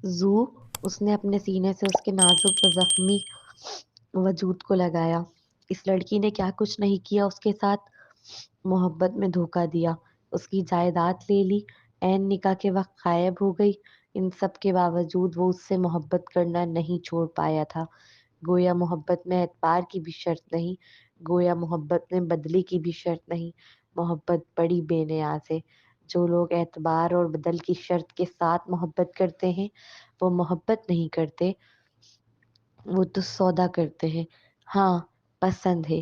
زو، اس نے اپنے سینے سے اس کے نازک و زخمی وجود کو لگایا۔ اس لڑکی نے کیا کچھ نہیں کیا اس کے ساتھ؟ محبت میں دھوکہ دیا، اس کی جائیداد لے لی، عین نکاح کے وقت غائب ہو گئی۔ ان سب کے باوجود وہ اس سے محبت کرنا نہیں چھوڑ پایا تھا۔ گویا محبت میں اعتبار کی بھی شرط نہیں، گویا محبت میں بدلے کی بھی شرط نہیں۔ محبت بڑی بے نیاز ہے۔ جو لوگ اعتبار اور بدل کی شرط کے ساتھ محبت کرتے ہیں وہ محبت نہیں کرتے، وہ تو سودا کرتے ہیں۔ ہاں پسند ہے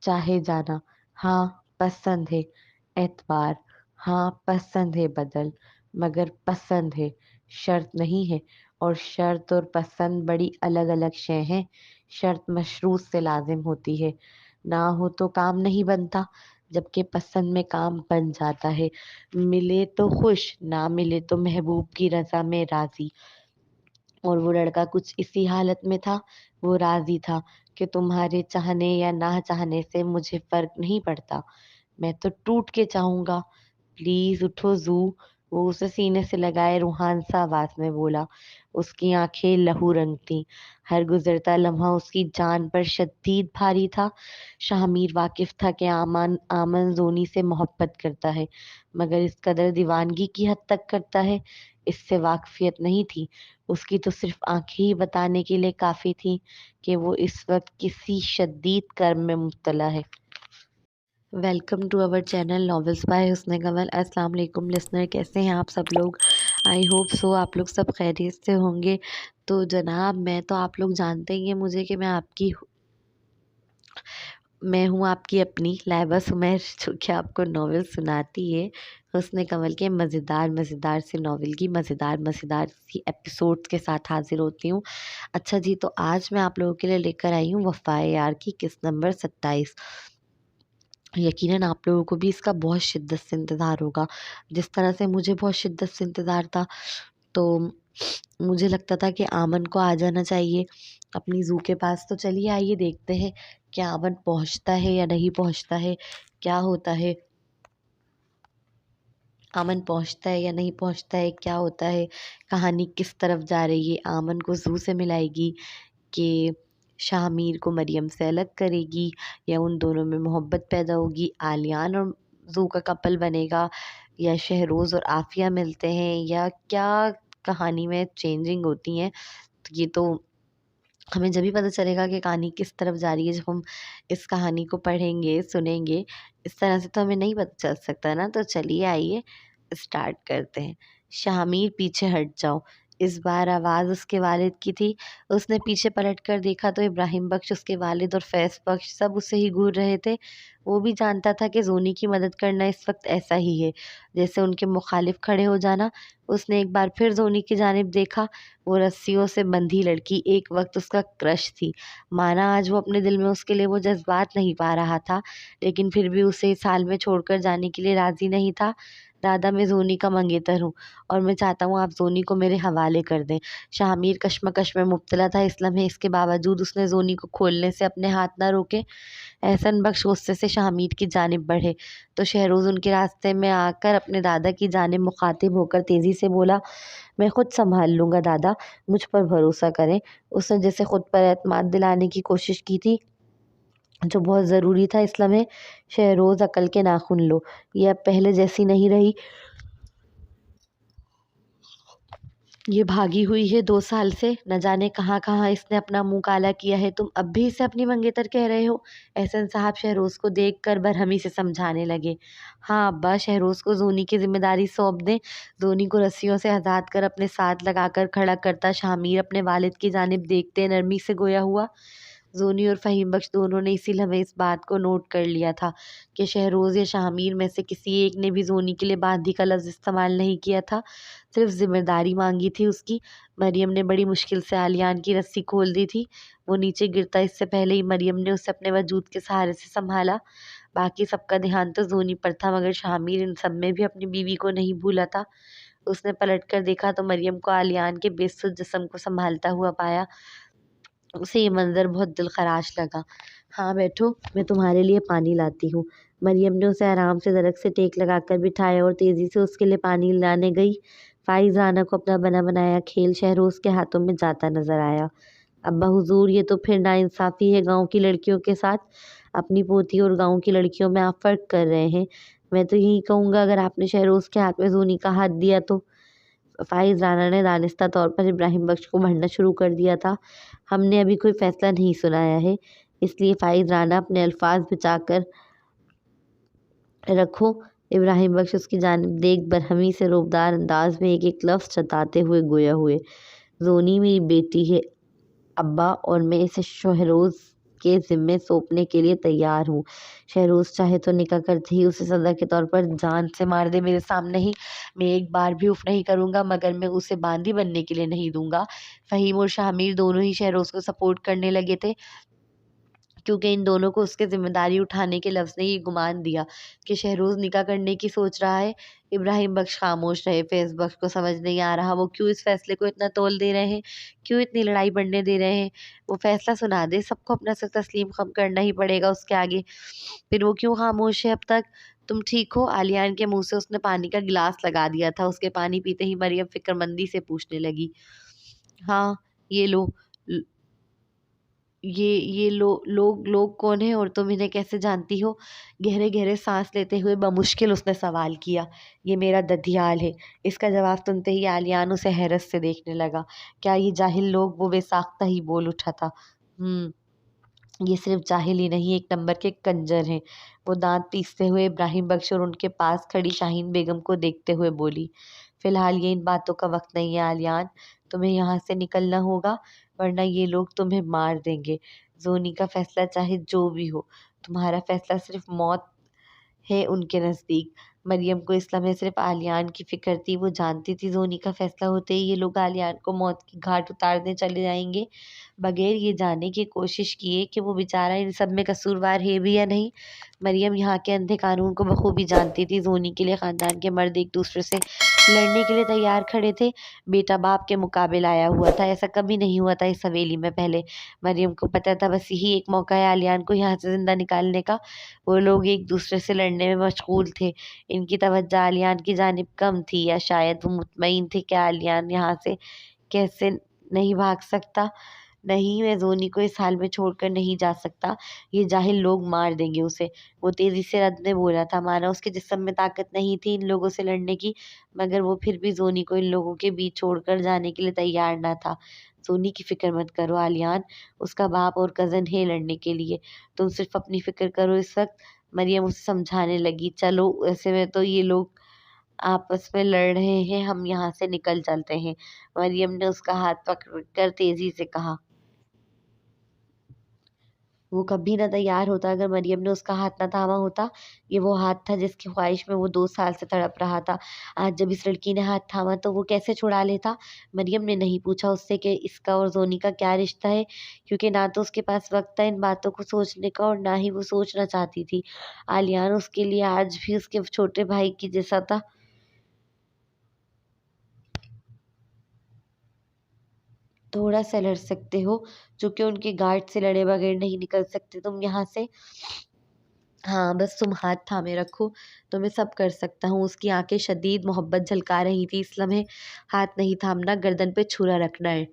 چاہے جانا، ہاں پسند ہے اعتبار، ہاں پسند ہے بدل، مگر پسند ہے، شرط نہیں ہے۔ اور شرط اور پسند بڑی الگ الگ شے ہیں۔ شرط مشروط سے لازم ہوتی ہے، نہ ہو تو کام نہیں بنتا، جبکہ پسند میں کام بن جاتا ہے۔ ملے تو خوش، نہ ملے تو محبوب کی رضا میں راضی۔ اور وہ لڑکا کچھ اسی حالت میں تھا۔ وہ راضی تھا کہ تمہارے چاہنے یا نہ چاہنے سے مجھے فرق نہیں پڑتا، میں تو ٹوٹ کے چاہوں گا۔ پلیز اٹھو زو، وہ اسے سینے سے لگائے روحان سا آواز میں بولا۔ اس کی آنکھیں لہو رنگ تھیں، ہر گزرتا لمحہ اس کی جان پر شدید بھاری تھا۔ شاہ میر واقف تھا کہ آمن زونی سے محبت کرتا ہے، مگر اس قدر دیوانگی کی حد تک کرتا ہے، اس سے واقفیت نہیں تھی۔ اس کی تو صرف آنکھیں ہی بتانے کے لیے کافی تھیں کہ وہ اس وقت کسی شدید کرم میں مبتلا ہے۔ Welcome to our channel novels by Hasan Kamal. السلام علیکم لسنر، کیسے ہیں آپ سب لوگ؟ آئی ہوپ سو آپ لوگ سب خیریت سے ہوں گے۔ تو جناب میں تو آپ لوگ جانتے ہی ہیں مجھے کہ میں ہوں آپ کی اپنی لائبہ سمیر، جو کہ آپ کو ناول سناتی ہے حسن کمل کے مزیدار سے ناول کی مزیدار سی ایپیسوڈز کے ساتھ حاضر ہوتی ہوں۔ اچھا جی، تو آج میں آپ لوگوں کے لیے لے کر آئی ہوں وفائے یار کی قسط نمبر 27۔ یقیناً آپ لوگوں کو بھی اس کا بہت شدت سے انتظار ہوگا، جس طرح سے مجھے بہت شدت سے انتظار تھا۔ تو مجھے لگتا تھا کہ آمن کو آ جانا چاہیے اپنی زو کے پاس۔ تو چلیے آئیے دیکھتے ہیں کہ آمن پہنچتا ہے یا نہیں پہنچتا ہے، کیا ہوتا ہے، آمن پہنچتا ہے یا نہیں پہنچتا ہے، کیا ہوتا ہے، کہانی کس طرف جا رہی ہے۔ آمن کو زو سے ملائے گی کہ شاہ میر کو مریم سے الگ کرے گی، یا ان دونوں میں محبت پیدا ہوگی، آلیان اور زو کا کپل بنے گا، یا شہروز اور عافیہ ملتے ہیں، یا کیا کہانی میں چینجنگ ہوتی ہیں۔ تو یہ تو ہمیں جب ہی پتہ چلے گا کہ کہانی کس طرف جا رہی ہے، جب ہم اس کہانی کو پڑھیں گے سنیں گے۔ اس طرح سے تو ہمیں نہیں پتہ چل سکتا نا۔ تو چلیے آئیے اسٹارٹ کرتے ہیں۔ شاہ میر پیچھے ہٹ جاؤ، اس بار آواز اس کے والد کی تھی۔ اس نے پیچھے پلٹ کر دیکھا تو ابراہیم بخش، اس کے والد، اور فیض بخش سب اسے ہی گھور رہے تھے۔ وہ بھی جانتا تھا کہ زونی کی مدد کرنا اس وقت ایسا ہی ہے جیسے ان کے مخالف کھڑے ہو جانا۔ اس نے ایک بار پھر زونی کی جانب دیکھا۔ وہ رسیوں سے بندھی لڑکی ایک وقت اس کا کرش تھی۔ مانا آج وہ اپنے دل میں اس کے لیے وہ جذبات نہیں پا رہا تھا، لیکن پھر بھی اسے اس حال میں چھوڑ کر جانے کے لیے راضی نہیں تھا۔ دادا، میں زونی کا منگیتر ہوں اور میں چاہتا ہوں آپ زونی کو میرے حوالے کر دیں۔ شاہ میر کشمکش میں مبتلا تھا اس لمحے، اس کے باوجود اس نے زونی کو کھولنے سے اپنے ہاتھ نہ روکے۔ احسن بخش غصے سے شاہ میر کی جانب بڑھے تو شہروز ان کے راستے میں آ کر اپنے دادا کی جانب مخاطب ہو کر تیزی سے بولا، میں خود سنبھال لوں گا دادا، مجھ پر بھروسہ کریں۔ اس نے جیسے خود پر اعتماد دلانے کی کوشش کی تھی، جو بہت ضروری تھا اس لمحے۔ شہروز، عقل کے ناخن لو، یہ اب پہلے جیسی نہیں رہی، یہ بھاگی ہوئی ہے 2 سال سے، نہ جانے کہاں کہاں اس نے اپنا منہ کالا کیا ہے۔ تم اب بھی اسے اپنی منگیتر کہہ رہے ہو؟ احسن صاحب شہروز کو دیکھ کر برہمی سے سمجھانے لگے۔ ہاں ابا، شہروز کو زونی کی ذمہ داری سونپ دیں۔ زونی کو رسیوں سے آزاد کر اپنے ساتھ لگا کر کھڑا کرتا شاہ میر اپنے والد کی جانب دیکھتے نرمی سے گویا ہوا۔ زونی اور فہیم بخش دونوں نے اسی لمحے اس بات کو نوٹ کر لیا تھا کہ شہروز یا شاہ میر میں سے کسی ایک نے بھی زونی کے لیے باندھی کا لفظ استعمال نہیں کیا تھا، صرف ذمہ داری مانگی تھی اس کی۔ مریم نے بڑی مشکل سے آلیان کی رسی کھول دی تھی۔ وہ نیچے گرتا اس سے پہلے ہی مریم نے اسے اپنے وجود کے سہارے سے سنبھالا۔ باقی سب کا دھیان تو زونی پر تھا، مگر شاہ میر ان سب میں بھی اپنی بیوی کو نہیں بھولا تھا۔ اس نے پلٹ کر دیکھا تو مریم کو آلیان کے بے سدھ جسم کو سنبھالتا ہوا پایا۔ اسے یہ منظر بہت دل خراش لگا۔ ہاں بیٹھو، میں تمہارے لیے پانی لاتی ہوں۔ مریم نے اسے آرام سے درخت سے ٹیک لگا کر بٹھایا اور تیزی سے اس کے لیے پانی لانے گئی۔ فائز رانا کو اپنا بنا بنایا کھیل شہروز کے ہاتھوں میں جاتا نظر آیا۔ ابا حضور، یہ تو پھر ناانصافی ہے گاؤں کی لڑکیوں کے ساتھ۔ اپنی پوتی اور گاؤں کی لڑکیوں میں آپ فرق کر رہے ہیں۔ میں تو یہی کہوں گا، اگر آپ نے شہروز کے ہاتھ میں زونی کا ہاتھ دیا تو… فائز رانا نے دانستہ طور پر ابراہیم بخش کو بھڑنا شروع کر دیا تھا۔ ہم نے ابھی کوئی فیصلہ نہیں سنایا ہے، اس لیے فائز رانا اپنے الفاظ بچا کر رکھو۔ ابراہیم بخش اس کی جانب دیکھ برہمی سے روبدار انداز میں ایک ایک لفظ چتاتے ہوئے گویا ہوئے۔ زونی میری بیٹی ہے ابا، اور میں اسے شہروز کے ذمے سونپنے کے لیے تیار ہوں۔ شہروز چاہے تو نکاح کرتے ہی اسے سزا کے طور پر جان سے مار دے میرے سامنے ہی، میں ایک بار بھی اف نہیں کروں گا، مگر میں اسے باندی بننے کے لیے نہیں دوں گا۔ فہیم اور شامیر دونوں ہی شہروز کو سپورٹ کرنے لگے تھے، کیونکہ ان دونوں کو اس کے ذمہ داری اٹھانے کے لفظ نے یہ گمان دیا کہ شہروز نکاح کرنے کی سوچ رہا ہے۔ ابراہیم بخش خاموش رہے۔ فیض بخش کو سمجھ نہیں آ رہا وہ کیوں اس فیصلے کو اتنا تول دے رہے ہیں، کیوں اتنی لڑائی بڑھنے دے رہے ہیں۔ وہ فیصلہ سنا دے، سب کو اپنا سر تسلیم خم کرنا ہی پڑے گا اس کے آگے۔ پھر وہ کیوں خاموش ہے اب تک؟ تم ٹھیک ہو؟ عالیان کے منہ سے اس نے پانی کا گلاس لگا دیا تھا۔ اس کے پانی پیتے ہی مریم فکر مندی سے پوچھنے لگی، ہاں یہ لو، لوگ کون ہیں اور تم انہیں کیسے جانتی ہو؟ گہرے گہرے سانس لیتے ہوئے بمشکل اس نے سوال کیا۔ یہ میرا ددھیال ہے۔ اس کا جواب سنتے ہی عالیان اسے حیرت سے دیکھنے لگا۔ کیا یہ جاہل لوگ؟ وہ بے ساختہ ہی بول اٹھا تھا۔ یہ صرف جاہل ہی نہیں، ایک نمبر کے کنجر ہیں۔ وہ دانت پیستے ہوئے ابراہیم بخش اور ان کے پاس کھڑی شاہین بیگم کو دیکھتے ہوئے بولی، فی الحال یہ ان باتوں کا وقت نہیں ہے عالیان، تمہیں یہاں سے نکلنا ہوگا، ورنہ یہ لوگ تمہیں مار دیں گے۔ زونی کا فیصلہ چاہے جو بھی ہو، تمہارا فیصلہ صرف موت ہے ان کے نزدیک۔ مریم کو اس لمحے صرف عالیان کی فکر تھی۔ وہ جانتی تھی زونی کا فیصلہ ہوتے ہی یہ لوگ عالیان کو موت کی گھاٹ اتارنے چلے جائیں گے، بغیر یہ جاننے کی کوشش کیے کہ وہ بیچارہ ان سب میں قصوروار ہے بھی یا نہیں۔ مریم یہاں کے اندھے قانون کو بخوبی جانتی تھی۔ زونی کے لیے خاندان کے مرد ایک دوسرے سے لڑنے کے لیے تیار کھڑے تھے، بیٹا باپ کے مقابل آیا ہوا تھا۔ ایسا کبھی نہیں ہوا تھا اس حویلی میں پہلے۔ مریم کو پتہ تھا بس یہی ایک موقع ہے عالیان کو یہاں سے زندہ نکالنے کا۔ وہ لوگ ایک دوسرے سے لڑنے میں مشغول تھے، ان کی توجہ عالیان کی جانب کم تھی، یا شاید وہ مطمئن تھے کہ عالیان یہاں سے کیسے نہیں بھاگ سکتا۔ نہیں، میں زونی کو اس حال میں چھوڑ کر نہیں جا سکتا، یہ جاہل لوگ مار دیں گے اسے۔ وہ تیزی سے رد میں بولا تھا، مانا اس کے جسم میں طاقت نہیں تھی ان لوگوں سے لڑنے کی، مگر وہ پھر بھی زونی کو ان لوگوں کے بیچ چھوڑ کر جانے کے لیے تیار نہ تھا۔ زونی کی فکر مت کرو عالیان، اس کا باپ اور کزن ہے لڑنے کے لیے، تم صرف اپنی فکر کرو اس وقت۔ مریم اسے سمجھانے لگی، چلو ایسے میں تو یہ لوگ آپس میں لڑ رہے ہیں، ہم یہاں سے نکل چلتے ہیں۔ مریم نے اس کا ہاتھ پکڑ کر تیزی سے کہا۔ وہ کبھی نہ تیار ہوتا اگر مریم نے اس کا ہاتھ نہ تھاما ہوتا۔ یہ وہ ہاتھ تھا جس کی خواہش میں وہ 2 سال سے تڑپ رہا تھا۔ آج جب اس لڑکی نے ہاتھ تھاما تو وہ کیسے چھڑا لیتا؟ مریم نے نہیں پوچھا اس سے کہ اس کا اور زونی کا کیا رشتہ ہے، کیونکہ نہ تو اس کے پاس وقت تھا ان باتوں کو سوچنے کا، اور نہ ہی وہ سوچنا چاہتی تھی۔ عالیان اس کے لیے آج بھی اس کے چھوٹے بھائی کی جیسا تھا۔ تھوڑا سا لڑ سکتے ہو، چونکہ ان کے گارڈ سے لڑے بغیر نہیں نکل سکتے تم یہاں سے۔ ہاں بس تم ہاتھ تھامے رکھو تو میں سب کر سکتا ہوں۔ اس کی آنکھیں شدید محبت جھلکا رہی تھی اس لمحے۔ ہاتھ نہیں تھامنا، گردن پہ چھرا رکھنا ہے۔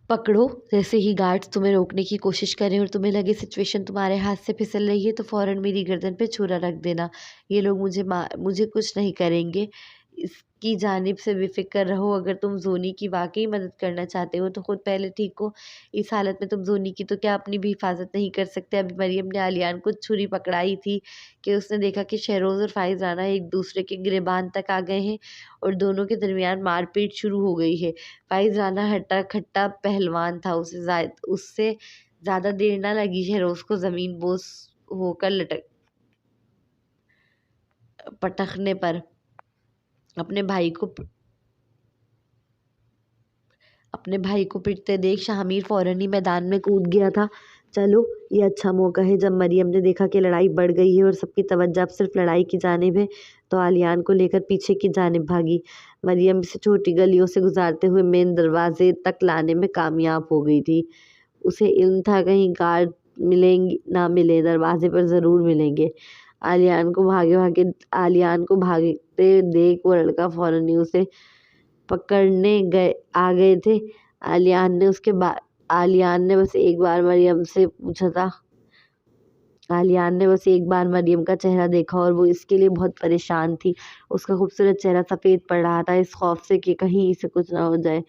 پکڑو، جیسے ہی گارڈز تمہیں روکنے کی کوشش کریں اور تمہیں لگے سچویشن تمہارے ہاتھ سے پھسل رہی ہے تو فوراً میری گردن پہ چھرا رکھ دینا۔ یہ لوگ مجھے کچھ نہیں کریں گے، اس کی جانب سے بے فکر رہو۔ اگر تم زونی کی واقعی مدد کرنا چاہتے ہو تو خود پہلے ٹھیک ہو۔ اس حالت میں تم زونی کی تو کیا اپنی بھی حفاظت نہیں کر سکتے؟ ابھی مریم نے عالیان کو چھری پکڑائی تھی کہ اس نے دیکھا کہ شہروز اور فائز رانا ایک دوسرے کے گریبان تک آ گئے ہیں اور دونوں کے درمیان مار پیٹ شروع ہو گئی ہے۔ فائز رانا ہٹا کھٹا پہلوان تھا، اس سے زیادہ دیر نہ لگی شہروز کو زمین بوس ہو کر پٹکنے پر۔ اپنے بھائی کو پٹتے دیکھ شامیر فوراً ہی میدان میں کود گیا تھا۔ چلو یہ اچھا موقع ہے۔ جب مریم نے دیکھا کہ لڑائی بڑھ گئی ہے اور سب کی توجہ اب صرف لڑائی کی جانب ہے تو عالیان کو لے کر پیچھے کی جانب بھاگی۔ مریم اسے چھوٹی گلیوں سے گزارتے ہوئے مین دروازے تک لانے میں کامیاب ہو گئی تھی۔ اسے علم تھا کہیں گارڈ ملیں نہ ملیں، دروازے پر ضرور ملیں گے۔ عالیان کو بھاگتے دیکھ وہ لڑکا فوراً ہی اسے پکڑنے آ گئے تھے۔ عالیان نے بس ایک بار مریم کا چہرہ دیکھا اور وہ اس کے لیے بہت پریشان تھی۔ اس کا خوبصورت چہرہ سفید پڑ رہا تھا، اس خوف سے کہ کہیں اسے کچھ نہ ہو جائے۔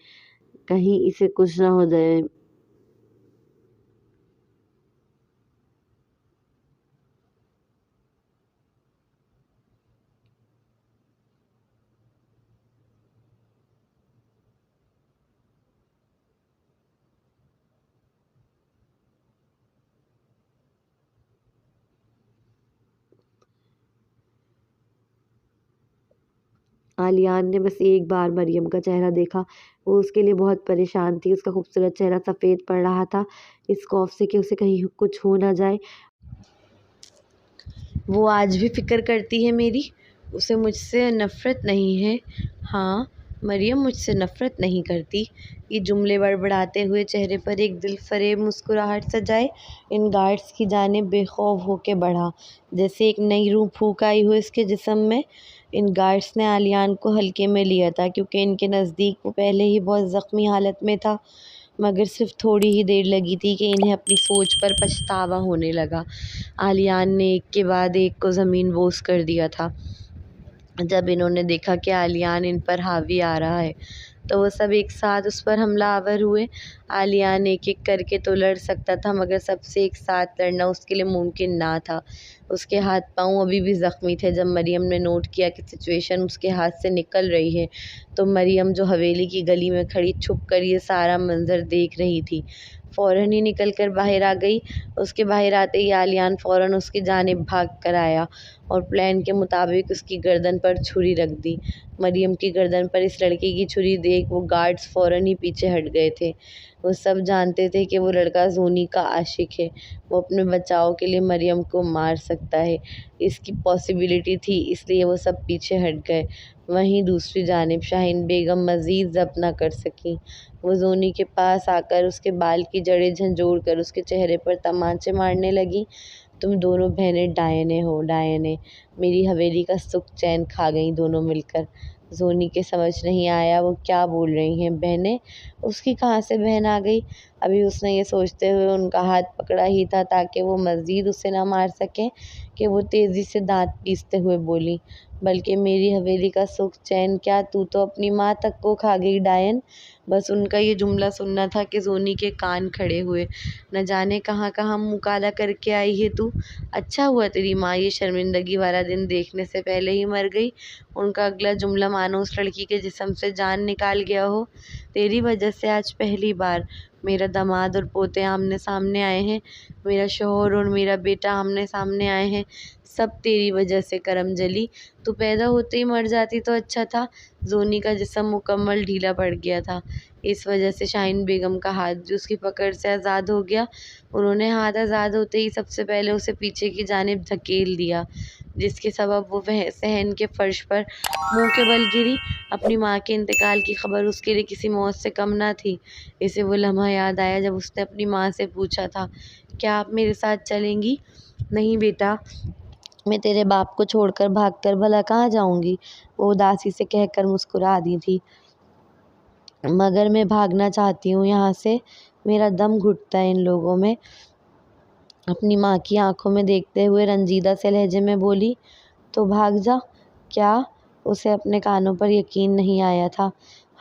عالیان نے بس ایک بار مریم کا چہرہ دیکھا، وہ اس کے لیے بہت پریشان تھی۔ اس کا خوبصورت چہرہ سفید پڑ رہا تھا، اس خوف سے کہ اسے کہیں کچھ ہو نہ جائے۔ وہ آج بھی فکر کرتی ہے میری، اسے مجھ سے نفرت نہیں ہے۔ ہاں، مریم مجھ سے نفرت نہیں کرتی۔ یہ جملے بڑبڑاتے ہوئے چہرے پر ایک دل فریب مسکراہٹ سجائے ان گارڈز کی جانب بے خوف ہو کے بڑھا، جیسے ایک نئی روح پھونک آئی ہو اس کے جسم میں۔ ان گارڈز نے عالیان کو ہلکے میں لیا تھا کیونکہ ان کے نزدیک وہ پہلے ہی بہت زخمی حالت میں تھا، مگر صرف تھوڑی ہی دیر لگی تھی کہ انہیں اپنی سوچ پر پچھتاوا ہونے لگا۔ عالیان نے ایک کے بعد ایک کو زمین بوس کر دیا تھا۔ جب انہوں نے دیکھا کہ عالیان ان پر حاوی آ رہا ہے تو وہ سب ایک ساتھ اس پر حملہ آور ہوئے۔ عالیان ایک ایک کر کے تو لڑ سکتا تھا مگر سب سے ایک ساتھ لڑنا اس کے لیے ممکن نہ تھا۔ اس کے ہاتھ پاؤں ابھی بھی زخمی تھے۔ جب مریم نے نوٹ کیا کہ سچویشن اس کے ہاتھ سے نکل رہی ہے تو مریم جو حویلی کی گلی میں کھڑی چھپ کر یہ سارا منظر دیکھ رہی تھی، فوراً ہی نکل کر باہر آ گئی۔ اس کے باہر آتے ہی عالیان فوراً اس کی جانب بھاگ کر آیا اور پلان کے مطابق اس کی گردن پر چھری رکھ دی۔ مریم کی گردن پر اس لڑکے کی چھری دیکھ وہ گارڈز فوراً ہی پیچھے ہٹ گئے تھے۔ وہ سب جانتے تھے کہ وہ لڑکا زونی کا عاشق ہے، وہ اپنے بچاؤ کے لیے مریم کو مار سکتا ہے، اس کی پاسبلٹی تھی، اس لیے وہ سب پیچھے ہٹ گئے۔ وہیں دوسری جانب شاہین بیگم مزید ضبط نہ کر سکیں۔ وہ زونی کے پاس آ کر اس کے بال کی جڑیں جھنجھوڑ کر اس کے چہرے پر تمانچے مارنے لگیں۔ تم دونوں بہنیں ڈائنے ہو، ڈائنے، میری حویلی کا سکھ چین کھا گئیں دونوں مل کر۔ زونی کے سمجھ نہیں آیا وہ کیا بول رہی ہیں۔ بہنیں؟ اس کی کہاں سے بہن آ گئی؟ ابھی اس نے یہ سوچتے ہوئے ان کا ہاتھ پکڑا ہی تھا تاکہ وہ مزید اسے نہ مار سکیں کہ وہ تیزی سے دانت پیستے ہوئے بولی، بلکہ میری حویلی کا سکھ چین کیا تو اپنی ماں تک کو کھا گئی ڈائن؟ بس ان کا یہ جملہ سننا تھا کہ زونی کے کان کھڑے ہوئے۔ نہ جانے کہاں کہاں منہ کالا کر کے آئی ہے تو؟ اچھا ہوا تیری ماں یہ شرمندگی والا دن دیکھنے سے پہلے ہی مر گئی۔ ان کا اگلا جملہ مانو اس لڑکی کے جسم سے جان نکال گیا ہو۔ تیری وجہ سے آج پہلی بار میرا داماد اور پوتے آمنے سامنے آئے ہیں، میرا شوہر اور میرا بیٹا آمنے سامنے آئے ہیں، سب تیری وجہ سے۔ کرم جلی، تو پیدا ہوتے ہی مر جاتی تو اچھا تھا۔ زونی کا جسم مکمل ڈھیلا پڑ گیا تھا اس وجہ سے شاہین بیگم کا ہاتھ بھی اس کی پکڑ سے آزاد ہو گیا۔ انہوں نے ہاتھ آزاد ہوتے ہی سب سے پہلے اسے پیچھے کی جانب دھکیل دیا، جس کے سبب وہ صحن کے فرش پر منہ کے بل گری۔ اپنی ماں کے انتقال کی خبر اس کے لیے کسی موت سے کم نہ تھی۔ اسے وہ لمحہ یاد آیا جب اس نے اپنی ماں سے پوچھا تھا، کیا آپ میرے ساتھ چلیں گی؟ نہیں بیٹا، میں تیرے باپ کو چھوڑ کر بھاگ کر بھلا کہاں جاؤں گی؟ وہ اداسی سے کہہ کر مسکرا دی تھی۔ مگر میں بھاگنا چاہتی ہوں یہاں سے، میرا دم گھٹتا ہے ان لوگوں میں۔ اپنی ماں کی آنکھوں میں دیکھتے ہوئے رنجیدہ سے لہجے میں بولی، تو بھاگ جا۔ کیا؟ اسے اپنے کانوں پر یقین نہیں آیا تھا۔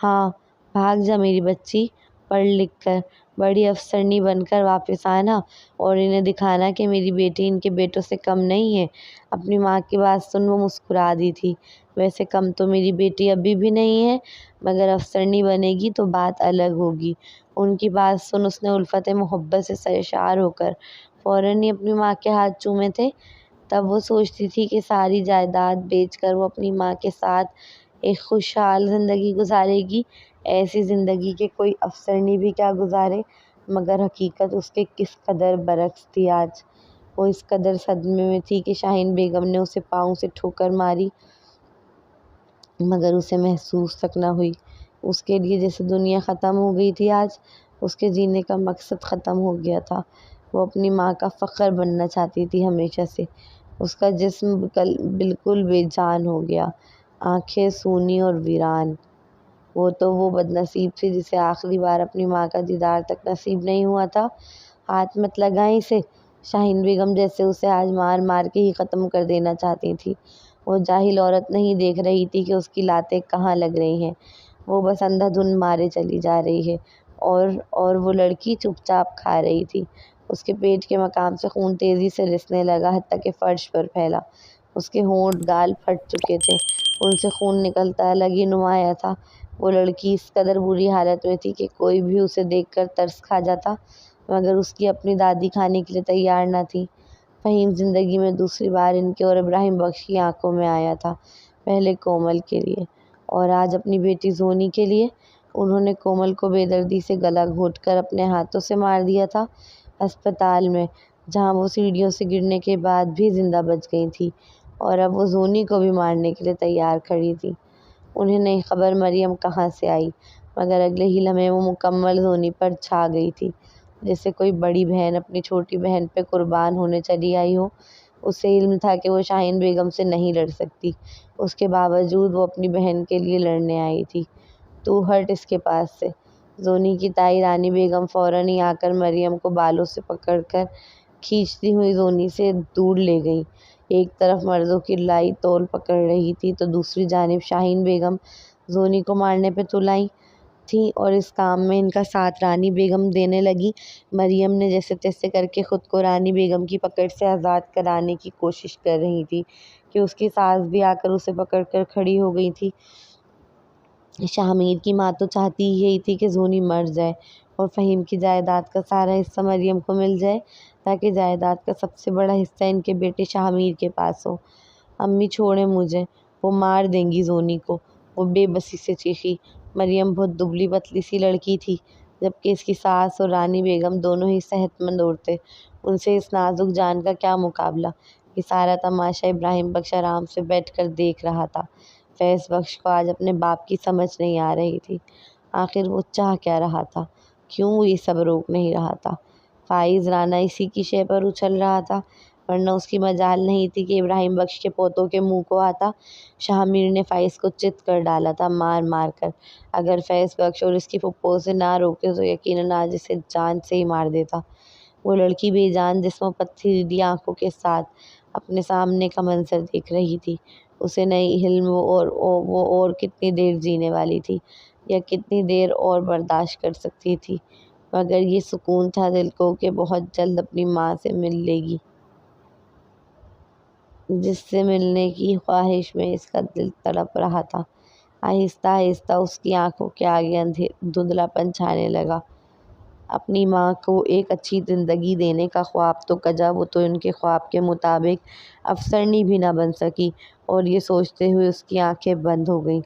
ہاں، بھاگ جا میری بچی، پڑھ لکھ کر بڑی افسرنی بن کر واپس آنا اور انہیں دکھانا کہ میری بیٹی ان کے بیٹوں سے کم نہیں ہے۔ اپنی ماں کی بات سن وہ مسکرا دی تھی۔ ویسے کم تو میری بیٹی ابھی بھی نہیں ہے، مگر افسرنی بنے گی تو بات الگ ہوگی۔ ان کی بات سن اس نے الفت محبت سے سرشار ہو کر فوراً ہی اپنی ماں کے ہاتھ چومے تھے۔ تب وہ سوچتی تھی کہ ساری جائیداد بیچ کر وہ اپنی ماں کے ساتھ ایک خوشحال زندگی گزارے گی، ایسی زندگی کہ کوئی افسرنی بھی کیا گزارے۔ مگر حقیقت اس کے کس قدر برعکس تھی۔ آج وہ اس قدر صدمے میں تھی کہ شاہین بیگم نے اسے پاؤں سے ٹھوکر ماری مگر اسے محسوس تک نہ ہوئی۔ اس کے لیے جیسے دنیا ختم ہو گئی تھی۔ آج اس کے جینے کا مقصد ختم ہو گیا تھا۔ وہ اپنی ماں کا فخر بننا چاہتی تھی ہمیشہ سے۔ اس کا جسم بالکل بے جان ہو گیا۔ آنکھیں سونی اور ویران۔ وہ تو وہ بدنصیب تھی جسے آخری بار اپنی ماں کا دیدار تک نصیب نہیں ہوا تھا۔ ہاتھ مت لگائیں اسے، شاہین بیگم جیسے اسے آج مار مار کے ہی ختم کر دینا چاہتی تھی۔ وہ جاہل عورت نہیں دیکھ رہی تھی کہ اس کی لاتیں کہاں لگ رہی ہیں، وہ بس اندھا دھند مارے چلی جا رہی ہے، اور وہ لڑکی چپ چاپ کھا رہی تھی۔ اس کے پیٹ کے مقام سے خون تیزی سے رسنے لگا، حتیٰ کہ فرش پر پھیلا۔ اس کے ہونٹ گال پھٹ چکے تھے، ان سے خون نکلتا الگ ہی نمایاں تھا۔ وہ لڑکی اس قدر بری حالت میں تھی کہ کوئی بھی اسے دیکھ کر ترس کھا جاتا، مگر اس کی اپنی دادی کھانے کے لیے تیار نہ تھی۔ فہیم زندگی میں دوسری بار ان کے اور ابراہیم بخش کی آنکھوں میں آیا تھا، پہلے کومل کے لیے اور آج اپنی بیٹی زونی کے لیے۔ انہوں نے کومل کو بے دردی سے گلا گھونٹ کر اپنے ہاتھوں سے مار دیا تھا، ہسپتال میں، جہاں وہ سیڑھیوں سے گرنے کے بعد بھی زندہ بچ گئی تھی، اور اب وہ زونی کو بھی مارنے کے لیے تیار کھڑی تھی۔ انہیں نہیں خبر مریم کہاں سے آئی، مگر اگلے ہی لمحے وہ مکمل زونی پر چھا گئی تھی، جیسے کوئی بڑی بہن اپنی چھوٹی بہن پہ قربان ہونے چلی آئی ہو۔ اسے علم تھا کہ وہ شاہین بیگم سے نہیں لڑ سکتی، اس کے باوجود وہ اپنی بہن کے لیے لڑنے آئی تھی۔ تو ہٹ اس کے پاس سے۔ زونی کی تائی رانی بیگم فوراً ہی آ کر مریم کو بالوں سے پکڑ کر کھینچتی ہوئی زونی سے دور لے گئیں۔ ایک طرف مردوں کی لائی تول پکڑ رہی تھی تو دوسری جانب شاہین بیگم زونی کو مارنے پہ تل آئی تھیں، اور اس کام میں ان کا ساتھ رانی بیگم دینے لگی۔ مریم نے جیسے تیسے کر کے خود کو رانی بیگم کی پکڑ سے آزاد کرانے کی کوشش کر رہی تھی کہ اس کی ساس بھی آ کر اسے پکڑ کر کھڑی ہو گئی تھی۔ شاہ میر کی ماں تو چاہتی ہی یہی تھی کہ زونی مر جائے اور فہیم کی جائیداد کا سارا حصہ مریم کو مل جائے، تاکہ جائیداد کا سب سے بڑا حصہ ان کے بیٹے شاہ میر کے پاس ہو۔ امی چھوڑیں مجھے، وہ مار دیں گی زونی کو، وہ بے بسی سے چیخی۔ مریم بہت دبلی پتلی سی لڑکی تھی، جبکہ اس کی ساس اور رانی بیگم دونوں ہی صحت مند عورتیں، ان سے اس نازک جان کا کیا مقابلہ۔ یہ سارا تماشا ابراہیم بخش آرام سے بیٹھ کر دیکھ رہا تھا۔ فیض بخش کو آج اپنے باپ کی سمجھ نہیں آ رہی تھی، آخر وہ چاہ کیا رہا تھا، کیوں وہ یہ سب روک نہیں رہا تھا۔ فائز رانا اسی کی شے پر اچھل رہا تھا، ورنہ اس کی مجال نہیں تھی کہ ابراہیم بخش کے پوتوں کے منہ کو آتا۔ شاہ میر نے فائز کو چت کر ڈالا تھا مار مار کر، اگر فیض بخش اور اس کی پھپھو اسے نہ روکے تو یقیناً آج اسے جان سے ہی مار دیتا۔ وہ لڑکی بے جان جسم و پتھریلی آنکھوں کے ساتھ اپنے سامنے کا منظر دیکھ رہی تھی۔ اسے نہیں علم وہ اور کتنی دیر جینے والی تھی، یا کتنی دیر اور برداشت کر سکتی تھی، مگر یہ سکون تھا دل کو کہ بہت جلد اپنی ماں سے مل لے گی، جس سے ملنے کی خواہش میں اس کا دل تڑپ رہا تھا۔ آہستہ آہستہ اس کی آنکھوں کے آگے دھندلا پن چھانے لگا۔ اپنی ماں کو ایک اچھی زندگی دینے کا خواب تو کجا، وہ تو ان کے خواب کے مطابق افسرنی بھی نہ بن سکی، اور یہ سوچتے ہوئے اس کی آنکھیں بند ہو گئیں۔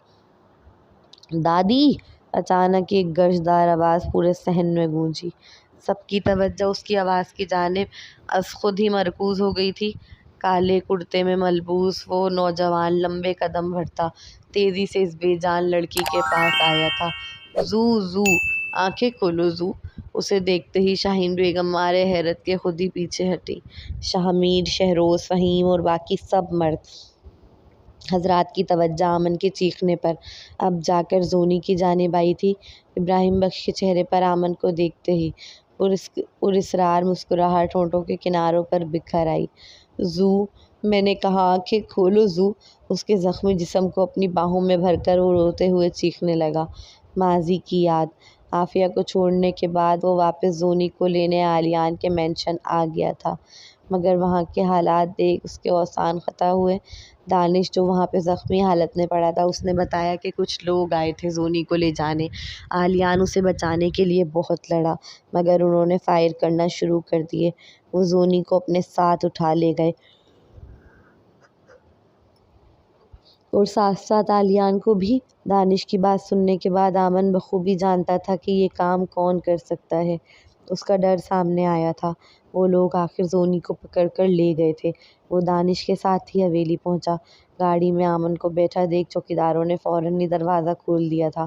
دادی! اچانک ایک گرجدار آواز پورے صحن میں گونجی۔ سب کی توجہ اس کی آواز کی جانب از خود ہی مرکوز ہو گئی تھی۔ کالے کرتے میں ملبوس وہ نوجوان لمبے قدم بڑھتا تیزی سے اس بے جان لڑکی کے پاس آیا تھا۔ زو زو! آنکھیں کھولو زو! اسے دیکھتے ہی شاہین بیگم مارے حیرت کے خود ہی پیچھے ہٹی۔ شاہ میر، شہروز، فہیم اور باقی سب مرد حضرات کی توجہ آمن کے چیخنے پر اب جا کر زونی کی جانب آئی تھی۔ ابراہیم بخش کے چہرے پر آمن کو دیکھتے ہی پراسرار مسکراہٹ ہونٹوں کے کناروں پر بکھر آئی۔ زو! میں نے کہا آنکھیں کھولو زو! اس کے زخمی جسم کو اپنی باہوں میں بھر کر وہ روتے ہوئے چیخنے لگا۔ ماضی کی یاد۔ عافیہ کو چھوڑنے کے بعد وہ واپس زونی کو لینے آلیان کے مینشن آ گیا تھا، مگر وہاں کے حالات دیکھ اس کے اوسان قطع ہوئے۔ دانش، جو وہاں پہ زخمی حالت میں پڑا تھا، اس نے بتایا کہ کچھ لوگ آئے تھے زونی کو لے جانے۔ آلیان اسے بچانے کے لیے بہت لڑا، مگر انہوں نے فائر کرنا شروع کر دیے۔ وہ زونی کو اپنے ساتھ اٹھا لے گئے، اور ساتھ ساتھ آلیان کو بھی۔ دانش کی بات سننے کے بعد آمن بخوبی جانتا تھا کہ یہ کام کون کر سکتا ہے۔ اس کا ڈر سامنے آیا تھا۔ وہ لوگ آخر زونی کو پکڑ کر لے گئے تھے۔ وہ دانش کے ساتھ ہی حویلی پہنچا۔ گاڑی میں آمن کو بیٹھا دیکھ چوکیداروں نے فوراً ہی دروازہ کھول دیا تھا۔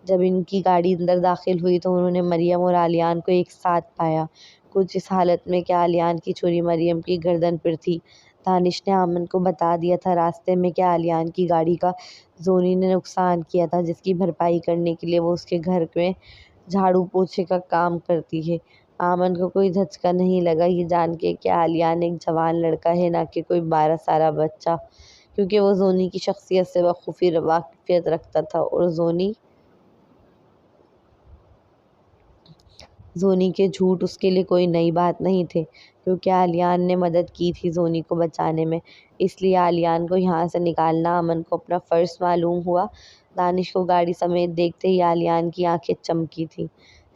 جب ان کی گاڑی اندر داخل ہوئی تو انہوں نے مریم اور آلیان کو ایک ساتھ پایا، کچھ اس حالت میں کہ آلیان کی چھری مریم کی گردن پر تھی۔ دانش نے آمن کو بتا دیا تھا راستے میں کہ علیان کی گاڑی کا زونی نے نقصان کیا تھا، جس کی بھرپائی کرنے کے لیے وہ اس کے گھر میں جھاڑو پوچھے کا کام کرتی ہے۔ آمن کو کوئی دھچکا نہیں لگا یہ جان کے کہ علیان ایک جوان لڑکا ہے، نہ کہ کوئی 12 سالہ بچہ، کیونکہ وہ زونی کی شخصیت سے بخوبی واقفیت رکھتا تھا اور زونی کے جھوٹ اس کے لیے کوئی نئی بات نہیں تھے، کیونکہ علیان نے مدد کی تھی زونی کو بچانے میں۔ اس لیے علیان کو یہاں سے نکالنا آمن کو اپنا فرض معلوم ہوا۔ دانش کو گاڑی سمیت دیکھتے ہی علیان کی آنکھیں چمکی تھیں۔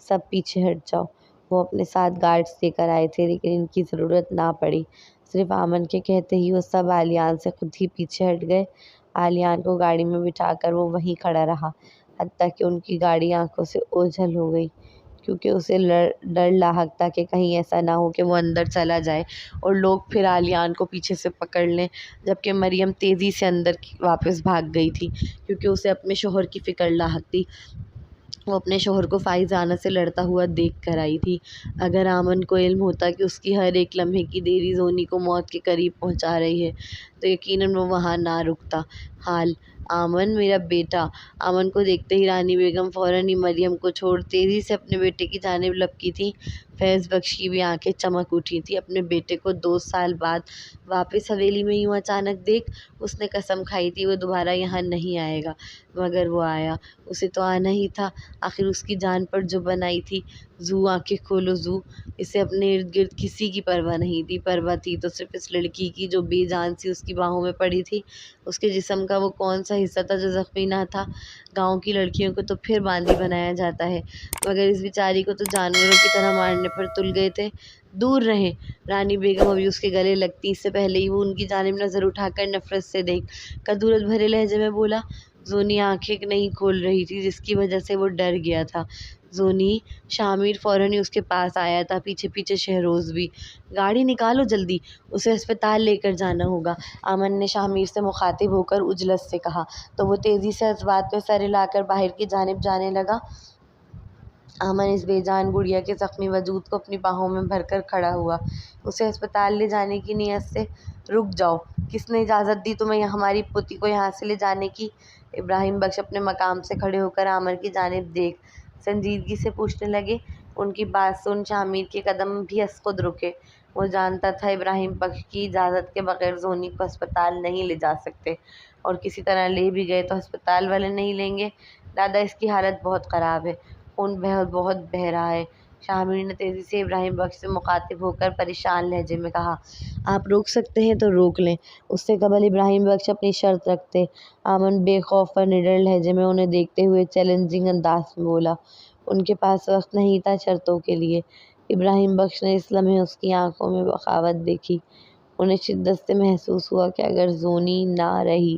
سب پیچھے ہٹ جاؤ۔ وہ اپنے ساتھ گارڈز لے کر آئے تھے، لیکن ان کی ضرورت نہ پڑی۔ صرف آمن کے کہتے ہی وہ سب علیان سے خود ہی پیچھے ہٹ گئے۔ علیان کو گاڑی میں بٹھا کر وہ وہیں کھڑا رہا، حتیٰ کہ ان کی گاڑی آنکھوں سے اوجھل ہو گئی، کیونکہ اسے ڈر لاحق تھا کہ کہیں ایسا نہ ہو کہ وہ اندر چلا جائے اور لوگ پھر علیان کو پیچھے سے پکڑ لیں، جبکہ مریم تیزی سے اندر واپس بھاگ گئی تھی، کیونکہ اسے اپنے شوہر کی فکر لاحق تھی۔ وہ اپنے شوہر کو فائزانہ سے لڑتا ہوا دیکھ کر آئی تھی۔ اگر آمن کو علم ہوتا کہ اس کی ہر ایک لمحے کی دیری زونی کو موت کے قریب پہنچا رہی ہے تو یقیناً وہ وہاں نہ رکتا۔ حال آمن میرا بیٹا۔ آمن کو دیکھتے ہی رانی بیگم فوراً ہی مریم کو چھوڑ تیزی سے اپنے بیٹے کی جانب لپکی تھی۔ فیض بخش کی بھی آنکھیں چمک اٹھی تھیں۔ اپنے بیٹے کو 2 سال بعد واپس حویلی میں یوں اچانک دیکھ اس نے قسم کھائی تھی وہ دوبارہ یہاں نہیں آئے گا، مگر وہ آیا۔ اسے تو آنا ہی تھا، آخر اس کی جان پر جو بنائی تھی۔ زو آنکھیں کھولو زو۔ اسے اپنے ارد گرد کسی کی پرواہ نہیں تھی، پرواہ تھی تو صرف اس لڑکی کی جو بے جان سی اس کی باہوں میں پڑی تھی۔ اس کے جسم کا وہ کون سا حصہ تھا جو زخمی نہ تھا؟ گاؤں کی لڑکیوں کو تو پھر باندھی بنایا جاتا ہے، مگر اس بیچاری کو تو جانوروں کی طرح مارنے پر تل گئے تھے۔ دور رہیں۔ رانی بیگم ابھی اس کے گلے لگتی اس سے پہلے ہی وہ ان کی جانب نظر اٹھا کر نفرت سے دیکھ کدورت بھرے لہجے میں بولا۔ زونی آنکھیں نہیں کھول رہی تھی، جس کی وجہ سے وہ ڈر گیا تھا۔ زونی، شامیر فوراً ہی اس کے پاس آیا تھا، پیچھے پیچھے شہروز بھی۔ گاڑی نکالو جلدی، اسے ہسپتال لے کر جانا ہوگا، آمن نے شامیر سے مخاطب ہو کر اجلت سے کہا، تو وہ تیزی سے اسبات میں سر ہلا کر باہر کی جانب جانے لگا۔ آمن اس بے جان گڑیا کے زخمی وجود کو اپنی باہوں میں بھر کر کھڑا ہوا، اسے ہسپتال لے جانے کی نیت سے۔ رک جاؤ، کس نے اجازت دی تمہیں ہماری پوتی کو یہاں سے لے جانے کی؟ ابراہیم بخش اپنے مقام سے کھڑے ہو کر آمن کی جانب دیکھ سنجیدگی سے پوچھنے لگے۔ ان کی بات سن شامیر کے قدم بھی از خود رکے۔ وہ جانتا تھا ابراہیم بخش کی اجازت کے بغیر زونی کو ہسپتال نہیں لے جا سکتے، اور کسی طرح لے بھی گئے تو ہسپتال والے نہیں لیں گے۔ دادا، اس کی حالت بہت خراب ہے، خون بہت بہہ رہا ہے، شامیر نے تیزی سے ابراہیم بخش سے مخاطب ہو کر پریشان لہجے میں کہا۔ آپ روک سکتے ہیں تو روک لیں، اس سے قبل ابراہیم بخش اپنی شرط رکھتے۔ آمن بے خوف اور نڈر لہجے میں انہیں دیکھتے ہوئے چیلنجنگ انداز میں بولا۔ ان کے پاس وقت نہیں تھا شرطوں کے لیے۔ ابراہیم بخش نے اس لمحے اس کی آنکھوں میں بغاوت دیکھی۔ انہیں شدت سے محسوس ہوا کہ اگر زونی نہ رہی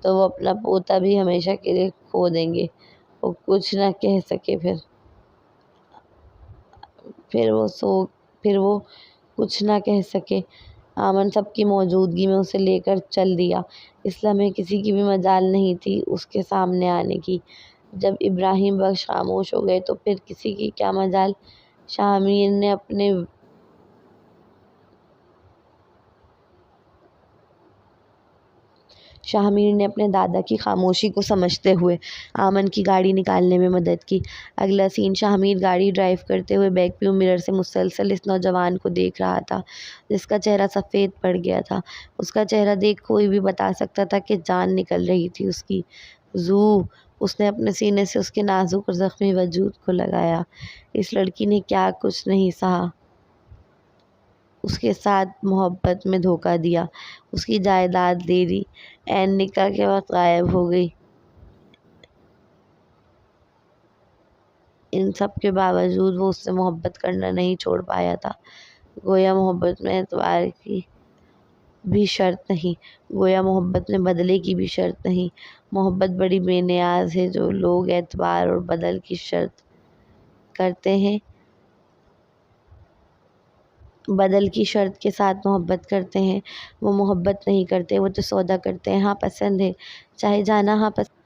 تو وہ اپنا پوتا بھی ہمیشہ کے لیے کھو دیں گے۔ وہ کچھ نہ کہہ سکے پھر وہ کچھ نہ کہہ سکے۔ آمن سب کی موجودگی میں اسے لے کر چل دیا۔ اس لمحے کسی کی بھی مجال نہیں تھی اس کے سامنے آنے کی۔ جب ابراہیم بخش خاموش ہو گئے تو پھر کسی کی کیا مجال؟ شامیر نے اپنے دادا کی خاموشی کو سمجھتے ہوئے آمن کی گاڑی نکالنے میں مدد کی۔ اگلا سین شامیر گاڑی ڈرائیو کرتے ہوئے بیک ویو مرر سے مسلسل اس نوجوان کو دیکھ رہا تھا، جس کا چہرہ سفید پڑ گیا تھا۔ اس کا چہرہ دیکھ کوئی بھی بتا سکتا تھا کہ جان نکل رہی تھی اس کی۔ زو، اس نے اپنے سینے سے اس کے نازک اور زخمی وجود کو لگایا۔ اس لڑکی نے کیا کچھ نہیں سہا، اس کے ساتھ محبت میں دھوکہ دیا، اس کی جائیداد لے لی، عین نکاح کے وقت غائب ہو گئی۔ ان سب کے باوجود وہ اس سے محبت کرنا نہیں چھوڑ پایا تھا۔ گویا محبت میں اعتبار کی بھی شرط نہیں، گویا محبت میں بدلے کی بھی شرط نہیں۔ محبت بڑی بے نیاز ہے۔ جو لوگ اعتبار اور بدل کی شرط کرتے ہیں، بدل کی شرط کے ساتھ محبت کرتے ہیں، وہ محبت نہیں کرتے، وہ تو سودا کرتے ہیں۔ ہاں پسند ہے، چاہے جانا ہاں پسند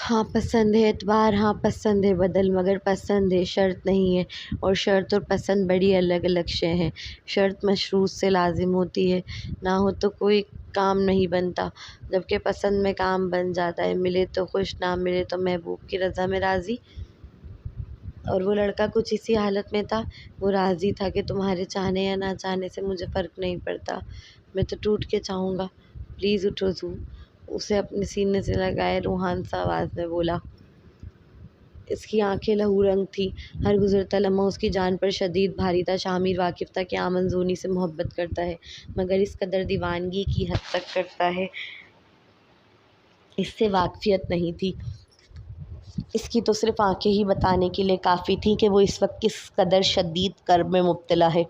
ہاں پسند ہے اعتبار، ہاں پسند ہے بدل، مگر پسند ہے شرط نہیں ہے، اور شرط اور پسند بڑی الگ الگ شے ہیں۔ شرط مشروط سے لازم ہوتی ہے، نہ ہو تو کوئی کام نہیں بنتا، جبکہ پسند میں کام بن جاتا ہے۔ ملے تو خوش، نہ ملے تو محبوب کی رضا میں راضی۔ اور وہ لڑکا کچھ اسی حالت میں تھا، وہ راضی تھا کہ تمہارے چاہنے یا نہ چاہنے سے مجھے فرق نہیں پڑتا، میں تو ٹوٹ کے چاہوں گا، پلیز اٹھو زو۔ اسے اپنے سینے سے لگائے روحان سا آواز میں بولا۔ اس کی آنکھیں لہو رنگ تھیں، ہر گزرتا لمحہ اس کی جان پر شدید بھاری تھا۔ شامیر واقف تھا کہ آمن زونی سے محبت کرتا ہے، مگر اس قدر دیوانگی کی حد تک کرتا ہے، اس سے واقفیت نہیں تھی۔ اس کی تو صرف آنکھیں ہی بتانے کے لیے کافی تھیں کہ وہ اس وقت کس قدر شدید کرب میں مبتلا ہے۔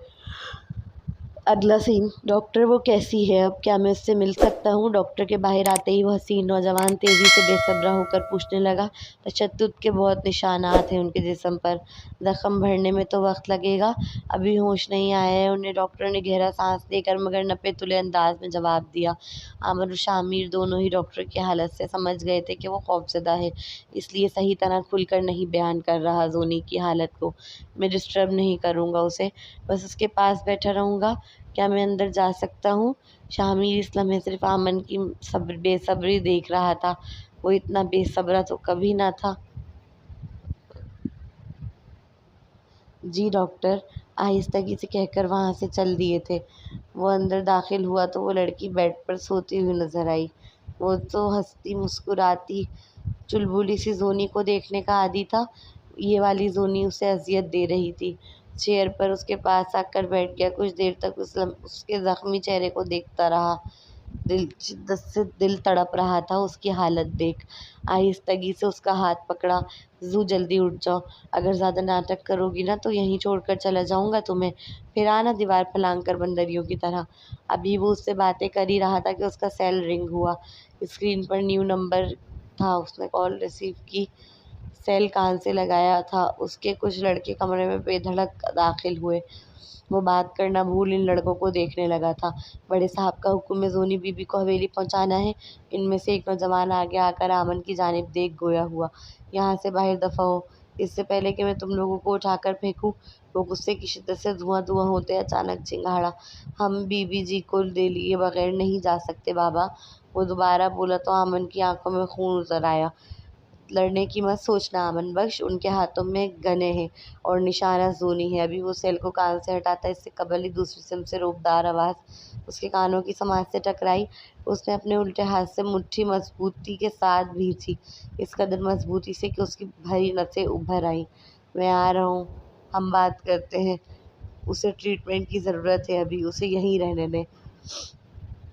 اگلا سین: ڈاکٹر وہ کیسی ہے اب؟ کیا میں اس سے مل سکتا ہوں؟ ڈاکٹر کے باہر آتے ہی وہ حسین نوجوان تیزی سے بے صبرا ہو کر پوچھنے لگا۔ تشدد کے بہت نشانات ہیں ان کے جسم پر، زخم بھرنے میں تو وقت لگے گا، ابھی ہوش نہیں آیا ہے انہیں۔ ڈاکٹر نے گہرا سانس لے کر مگر نپے تلے انداز میں جواب دیا۔ آمن اور شامیر دونوں ہی ڈاکٹر کی حالت سے سمجھ گئے تھے کہ وہ خوفزدہ ہے، اس لیے صحیح طرح کھل کر نہیں بیان کر رہا زونی کی حالت کو۔ میں ڈسٹرب نہیں کروں گا اسے، بس اس کے پاس بیٹھا رہوں گا۔ کیا میں اندر جا سکتا ہوں؟ شامیر اس لمحے صرف آمن کی بے صبری دیکھ رہا تھا، وہ اتنا بے صبر تو کبھی نہ تھا۔ جی ڈاکٹر، آہستگی سے کہہ کر وہاں سے چل دیے تھے۔ وہ اندر داخل ہوا تو وہ لڑکی بیڈ پر سوتی ہوئی نظر آئی۔ وہ تو ہنستی مسکراتی چلبلی سی زونی کو دیکھنے کا عادی تھا، یہ والی زونی اسے اذیت دے رہی تھی۔ چیئر پر اس کے پاس آ کر بیٹھ گیا، کچھ دیر تک اس کے زخمی چہرے کو دیکھتا رہا۔ شدت سے دل تڑپ رہا تھا اس کی حالت دیکھ۔ آہستگی سے اس کا ہاتھ پکڑا۔ زو جلدی اٹھ جاؤ، اگر زیادہ ناٹک کرو گی نا تو یہیں چھوڑ کر چلا جاؤں گا تمہیں، پھر آنا دیوار پھلانگ کر بندریوں کی طرح۔ ابھی وہ اس سے باتیں کر ہی رہا تھا کہ اس کا سیل رنگ ہوا۔ اسکرین پر نیو نمبر تھا، اس نے کال ریسیو کی، سیل کان سے لگایا تھا۔ اس کے کچھ لڑکے کمرے میں بے دھڑک داخل ہوئے۔ وہ بات کرنا بھول ان لڑکوں کو دیکھنے لگا تھا۔ بڑے صاحب کا حکم ہے زونی بی بی کو حویلی پہنچانا ہے۔ ان میں سے ایک نوجوان آگے آ کر آمن کی جانب دیکھ گویا ہوا، یہاں سے باہر دفع ہو، اس سے پہلے کہ میں تم لوگوں کو اٹھا کر پھینکوں۔ وہ غصے کی شدت سے دھواں دھواں ہوتے اچانک چنگھاڑا۔ ہم بی بی جی کو لے لیے بغیر نہیں جا سکتے بابا۔ وہ دوبارہ بولا تو آمن کی آنکھوں میں خون اتر آیا۔ لڑنے کی مت سوچنا آمن بخش، ان کے ہاتھوں میں گنیں ہیں اور نشانہ زونی ہے۔ ابھی وہ سیل کو کان سے ہٹاتا، اس سے قبل ہی دوسری سمت سے روبدار آواز اس کے کانوں کی سماعت سے ٹکرائی۔ اس نے اپنے الٹے ہاتھ سے مٹھی مضبوطی کے ساتھ بھینچی، اس قدر مضبوطی سے کہ اس کی بھری نسیں ابھر آئیں۔ میں آ رہا ہوں، ہم بات کرتے ہیں، اسے ٹریٹمنٹ کی ضرورت ہے ابھی، اسے یہیں رہنے دیں۔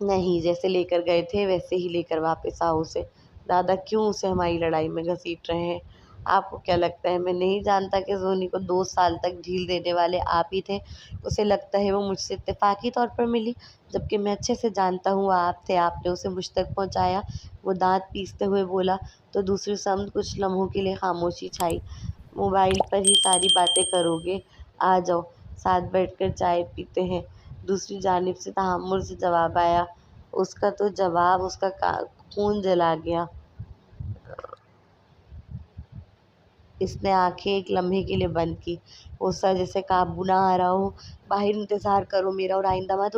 نہیں، جیسے لے کر گئے تھے ویسے ہی لے کر واپس آؤ اسے۔ دادا کیوں اسے ہماری لڑائی میں گھسیٹ رہے ہیں؟ آپ کو کیا لگتا ہے میں نہیں جانتا کہ زونی کو 2 سال تک ڈھیل دینے والے آپ ہی تھے؟ اسے لگتا ہے وہ مجھ سے اتفاقی طور پر ملی، جبکہ میں اچھے سے جانتا ہوں آپ تھے، آپ نے اسے مجھ تک پہنچایا۔ وہ دانت پیستے ہوئے بولا تو دوسری سمت کچھ لمحوں کے لیے خاموشی چھائی۔ موبائل پر ہی ساری باتیں کرو گے؟ آ جاؤ، ساتھ بیٹھ کر چائے پیتے ہیں۔ دوسری جانب سے تحمل سے جواب آیا۔ اس کا تو جواب، اس کا خون جلا گیا۔ اس نے آنکھیں ایک لمحے کے لیے بند کی، غصہ جیسے قابو نہ آ رہا ہو۔ باہر انتظار کرو میرا، اور آئندہ منہ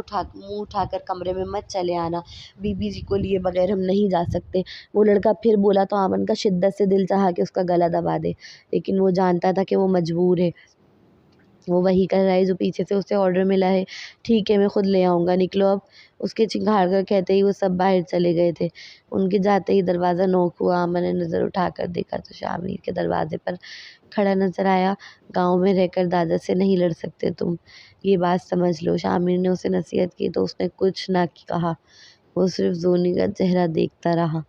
اٹھا کر کمرے میں مت چلے آنا، بی بی جی کو لیے بغیر ہم نہیں جا سکتے۔ وہ لڑکا پھر بولا تو آمن کا شدت سے دل چاہا کہ اس کا گلا دبا دے، لیکن وہ جانتا تھا کہ وہ مجبور ہے، وہ وہی کر رہا ہے جو پیچھے سے اسے آرڈر ملا ہے۔ ٹھیک ہے، میں خود لے آؤں گا، نکلو اب۔ اس کے چنگھاڑ کر کہتے ہی وہ سب باہر چلے گئے تھے۔ ان کے جاتے ہی دروازہ نوک ہوا۔ آمن نے نظر اٹھا کر دیکھا تو شامیر کے دروازے پر کھڑا نظر آیا۔ گاؤں میں رہ کر دادا سے نہیں لڑ سکتے تم، یہ بات سمجھ لو۔ شامیر نے اسے نصیحت کی تو اس نے کچھ نہ کہا، وہ صرف زونی کا چہرہ دیکھتا رہا۔